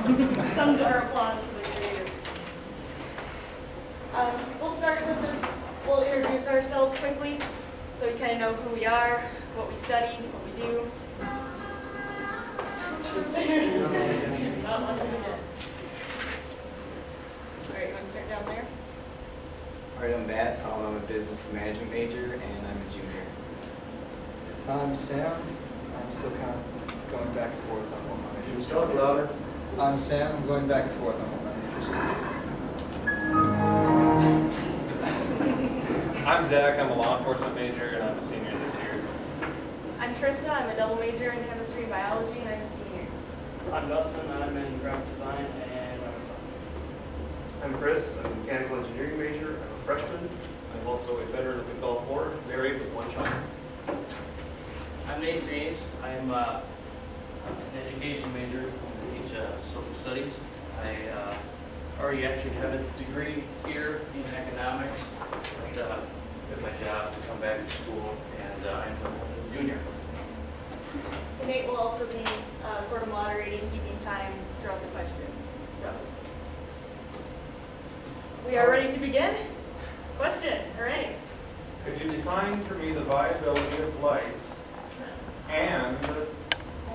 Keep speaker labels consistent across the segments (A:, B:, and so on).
A: Some are applause for the creator. We'll start with just, we'll introduce ourselves quickly so you kind of know who we are, what we study, what we do. Not much of it yet. All right, you want to start down there?
B: All right, I'm Matt. I'm a business management major, and I'm a junior.
C: I'm Sam. I'm still kind of going back and forth on what my major is.
D: Talk louder.
C: I'm Sam. I'm going back and forth on what my major is.
E: I'm Zach. I'm a law enforcement major, and I'm a senior this year.
A: I'm Trista. I'm a double major in chemistry and biology, and I'm a senior.
F: I'm Dustin. I'm in graphic design, and I'm a sophomore.
D: I'm Chris. I'm a mechanical engineering major. I'm a freshman.
G: I'm also a veteran of the Gulf War, married with one child.
F: I'm Nate Mays. I'm an education major. I teach social studies. I already actually have a degree here in economics, but quit my job to come back to school, and I'm a junior.
A: And Nate will also be sort of moderating, keeping time throughout the questions. So, we are ready to begin? Question, all right.
H: Could you define for me the viability of life and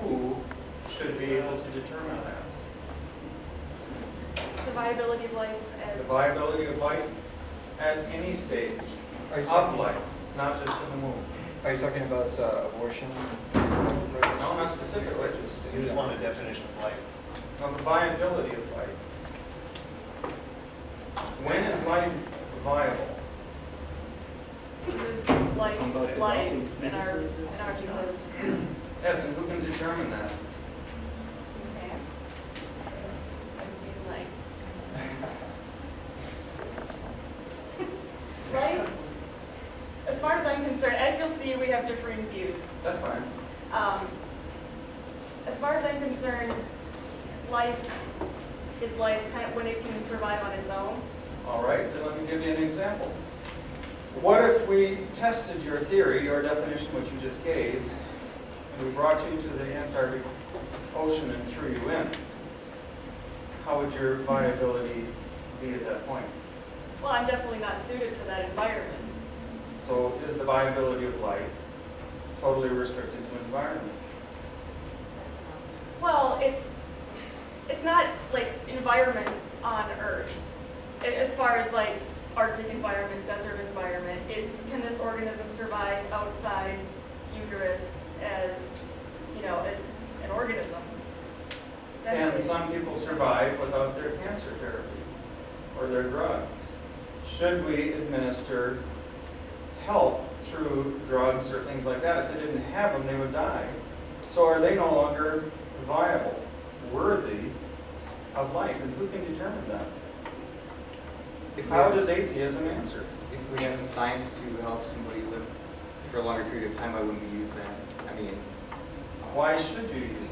H: who should be able to determine that?
A: The viability of life as...
H: The viability of life at any stage of life, not just in the womb.
C: Are you talking about abortion?
H: No, not specifically.
G: You just want a definition of life.
H: No, the viability of life. When is life viable?
A: Is life in our cases.
H: Yes, and who can determine that?
A: Okay. Life, as far as I'm concerned, as you'll see, we have differing views.
H: That's fine.
A: As far as I'm concerned, life is life kind of when it can survive on its own.
H: All right, then let me give you an example. What if we tested your theory, your definition, which you just gave, and we brought you to the Antarctic Ocean and threw you in? How would your viability be at that point?
A: Well, I'm definitely not suited for that environment.
H: So is the viability of life totally restricted to environment?
A: Well, it's not like environment on Earth. As far as like Arctic environment, desert environment, it's can this organism survive outside uterus as, you know, an organism?
H: Can some people survive without their cancer therapy or their drugs? Should we administer help through drugs or things like that? If they didn't have them, they would die. So are they no longer viable, worthy of life? And who can determine that? How does atheism answer?
B: If we have the science to help somebody live for a longer period of time, why wouldn't we use that? I mean,
H: Why should you use it?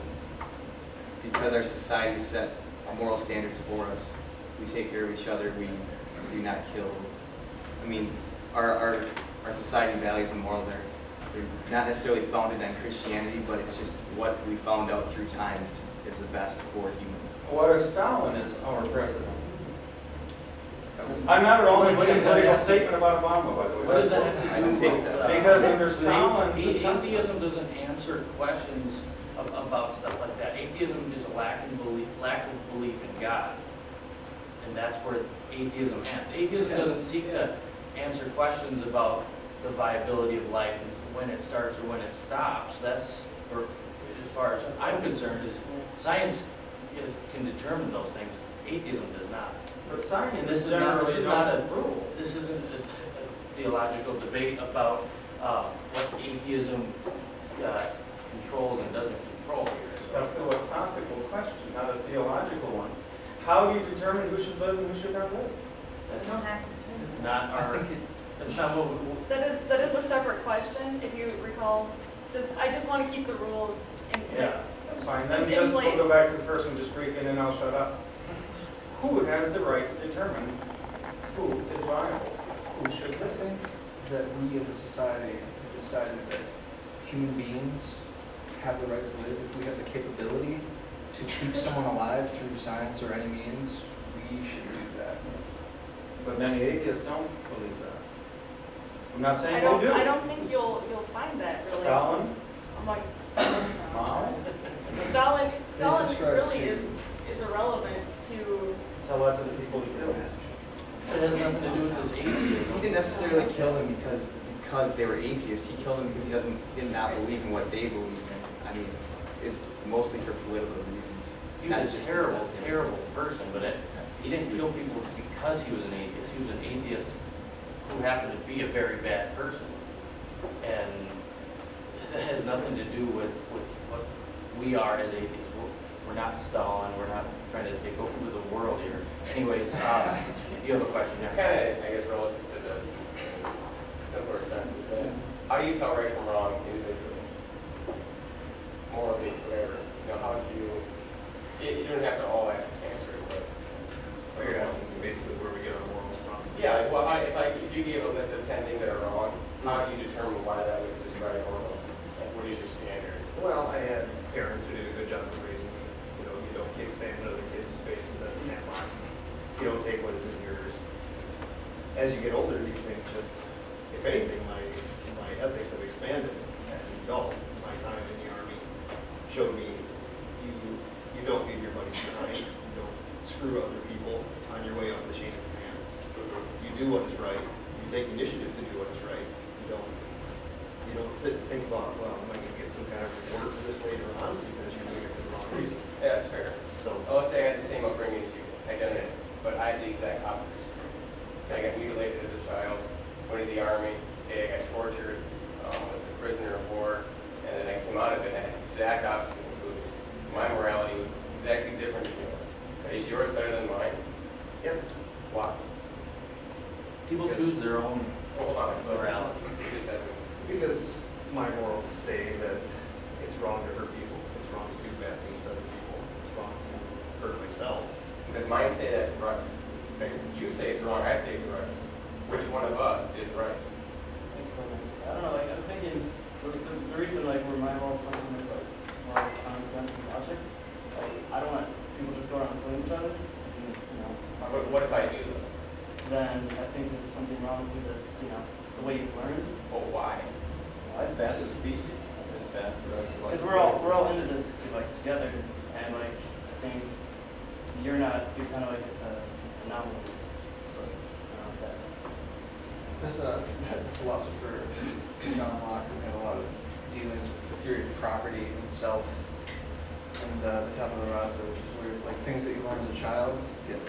B: because our society set moral standards for us. We take care of each other. We do not kill. I mean, our society values and morals are they're not necessarily founded on Christianity, but it's just what we found out through time is the best for humans.
H: What if Stalin is our president? I'm not at all making a political statement about Obama, by the way.
F: What does that have to do
B: I didn't take
F: with
B: that.
H: Because under Stalin's
F: atheism doesn't answer questions about stuff like that. Atheism is a lack of belief in God, and that's where atheism ends. Atheism doesn't seek to answer questions about the viability of life and when it starts or when it stops. That's, as far as I'm concerned, is science can determine those things. Atheism does not.
H: But science
F: And this is not a rule. This isn't a theological debate about what atheism controls and doesn't control here.
H: It's a philosophical question, not a theological one. How do you determine who should live and who should not live?
F: That's not our. That's not what we.
A: That is a separate question. If you recall, I just want to keep the rules in place.
H: Yeah, that's fine.
A: Just
H: Then
A: in
H: we'll
A: place.
H: go back to the first one just briefly, and then I'll shut up. Who has the right to determine who is viable, who should
C: I
H: live?
C: think that we as a society have decided that human beings have the right to live if we have the capability to keep someone alive through science or any means, we should do that.
H: But many atheists don't believe that. I'm not saying
A: I
H: they do.
A: don't think you'll find that really.
H: Stalin,
A: I'm like,
H: Mao,
A: Stalin
C: subscribe
A: really
C: to-
A: is irrelevant to.
H: tell that to the people who do.
F: It has nothing to do with his atheism.
B: He didn't necessarily kill them because they were atheists. He killed them because he did not believe in what they believed in. I mean, it's mostly for political reasons.
F: He
B: not
F: was a
B: just
F: terrible,
B: because they were-
F: terrible person, but he didn't kill people because he was an atheist. He was an atheist who happened to be a very bad person. And that has nothing to do with what we are as atheists. We're not Stalin. We're not trying to take over the world here. Anyways, you have a question
I: It's
F: there?
I: kind of, I guess, relative to this simpler sense is that how do you tell right from wrong individually? Morally, whatever. You know, how do you don't have to all have cancer, but
G: Well, you're asking basically where we get our morals from.
I: yeah, well, if you gave a list of 10 things that are wrong, how do you determine why that list is right or wrong? Like, what is your standard?
G: Well, I had parents who did a good job of raising me. You know, you don't kick sand in other kids' faces at the sandbox. You don't take what isn't yours. As you get older, these things just, if anything, my ethics have expanded as an adult. My time in the Army showed me you don't leave your buddies behind. You don't screw other people on your way up the chain of command. You do what is right. You take initiative to do what is right. You don't sit and think about, well, am I going to get some kind of reward for this later on because you're doing it for the wrong reason.
I: Yeah, that's fair.
G: So,
I: Well, let's say I had the same upbringing as you, identity, but I had the exact opposite experience. I got mutilated as a child, went to the Army, okay, I got tortured, was a prisoner of war, and then I came out of it and I had the exact opposite conclusion. My morality was exactly different than yours. Is yours better than mine?
G: yes.
I: Why?
F: People choose their own
I: Hold on.
F: morality.
I: You just said,
G: Because my morals say that it's wrong to hurt people, it's wrong to do bad things to other people, it's wrong to hurt myself.
I: but mine say that's right. You say it's wrong, I say it's right. Which one of us is right?
J: I don't know, like, I'm thinking, the reason, like, where my morals come from is, like, more like common sense and logic. Like, I don't want people just go around killing each other, and, you know.
I: What if I do though?
J: Then I think there's something wrong with you that's, you know, the way you've learned.
I: Well, why?
E: That's bad for the species. It's bad for us.
J: Because we're all into this, like, together, and, like, I think you're kind of like an anomaly, so it's, that.
C: There's a philosopher, John Locke, who had a lot of dealings with the theory of property and self, and the tabula rasa, which is where, like, things that you learn as a child get.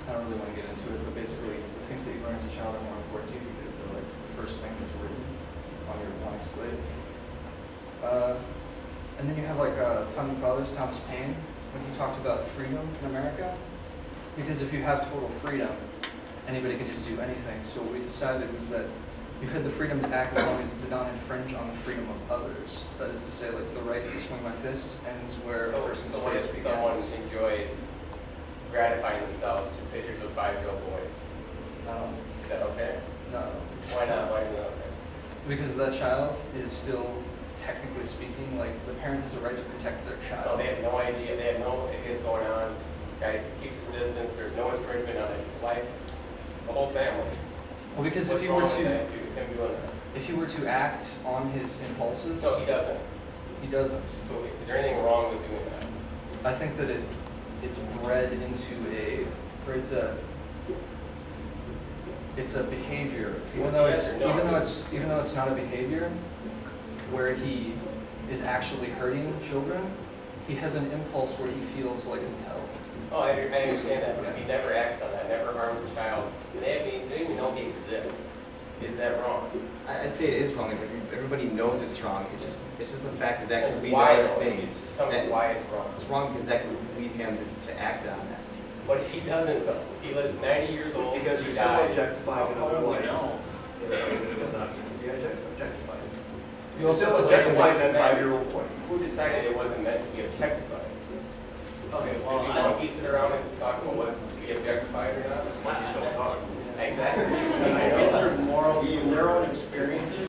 C: I don't really want to get into it, but basically, the things that you learn as a child are more important to you because they're like the first thing that's written on your blank slate. And then you have like Founding Fathers, Thomas Paine, when he talked about freedom in America. Because if you have total freedom, anybody can just do anything. So what we decided was that you had the freedom to act as long as it did not infringe on the freedom of others. That is to say, like, the right to swing my fist ends where a person's
I: So what
C: face
I: if
C: begins.
I: someone enjoys gratifying themselves to pictures of 5-year-old boys? Is that okay?
C: No.
I: Why not? Why is that okay?
C: Because that child is still, technically speaking, like, the parent has a right to protect their
I: No,
C: child.
I: they have no idea, they have no idea what's going on. Guy keeps his distance, there's no infringement on his life, the whole family.
C: Well, because
I: What's
C: if you were
I: wrong with
C: to,
I: that, him doing that?
C: if you were to act on his impulses,
I: No, he doesn't.
C: he doesn't.
I: So is there anything wrong with doing that?
C: I think that it is bred into or it's a behavior, even
I: What's
C: though
I: yes
C: it's
I: or no?
C: even though it's not a behavior where he is actually hurting children, he has an impulse where he feels like compelled.
I: Oh, I understand that, but if he never acts on that, never harms a child, and they don't even know he exists, is that wrong?
B: I'd say it is wrong. Everybody knows it's wrong. It's just the fact that that could lead to
I: Why
B: other
I: though?
B: things.
I: Just tell me
B: That-
I: why it's wrong.
B: It's wrong because that could lead him to act on that.
I: But if he doesn't though, he lives 90 years old,
G: Because
I: he
G: you're still
I: dies.
G: objectifying
F: How
G: another
F: do we
G: life.
F: know?
G: It's not easy to be objectified.
C: You
G: You
C: also
G: still
C: have to
G: objectify
C: recognize-
G: that 5-year-old boy.
I: Who decided it wasn't meant to be objectified?
F: Okay,
I: Did
F: well,
I: you
F: I
I: monkey sit around and talk about what's to be objectified or not?
G: Monkeys don't talk.
I: Exactly. I
F: get
I: know.
F: their morals from their own experiences.